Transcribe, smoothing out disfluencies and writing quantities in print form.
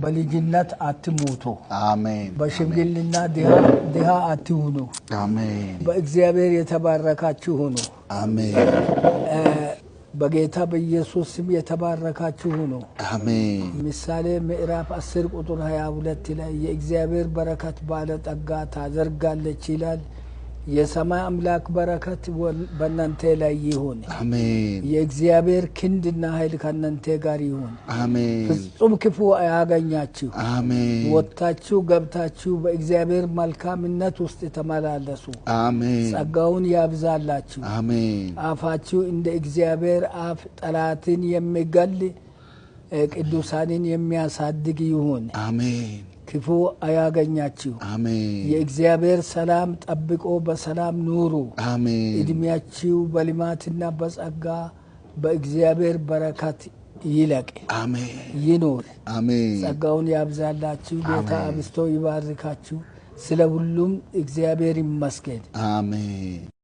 በልጅነት አትሞቱ አሜን በሽምግልና ድሃ አትሁኑ አሜን በእግዚአብሔር የተባረካችሁ ሁኑ አሜን በጌታ በኢየሱስ ስም የተባረካችሁ ሁኑ አሜን ምሳሌ ምዕራፍ 10 ቁጥር 22 ላይ የእግዚአብሔር በረከት ባለ ጠጋ ታዘርጋለች ይላል የሰማይ አምላክ በረከት በእናንተ ላይ ይሁን አሜን የእግዚአብሔር ክንድና ኃይል ከእናንተ ጋር ይሁን አሜን ፍጹም ክፉ አያገኛችሁ አሜን ወጣችሁ ገብታችሁ በእግዚአብሔር መልካምነት ውስጥ ተመላለሱ አሜን ጸጋውን ያብዛላችሁ አሜን አፋችሁ እንደ እግዚአብሔር አፍ ጠላትን የሚገል ቅዱሳንን የሚያሳድግ ይሁን አሜን ክፉ አያገኛችሁ አሜን የእግዚአብሔር ሰላም ጠብቆ በሰላም ኑሩ አሜን እድሜያችሁ በልማትና በጸጋ በእግዚአብሔር በረከት ይለቅ አሜን ይኖር አሜን ጸጋውን ያብዛላችሁ ጌታ አብስቶ ይባርካችሁ ስለ ሁሉም እግዚአብሔር ይመስገን አሜን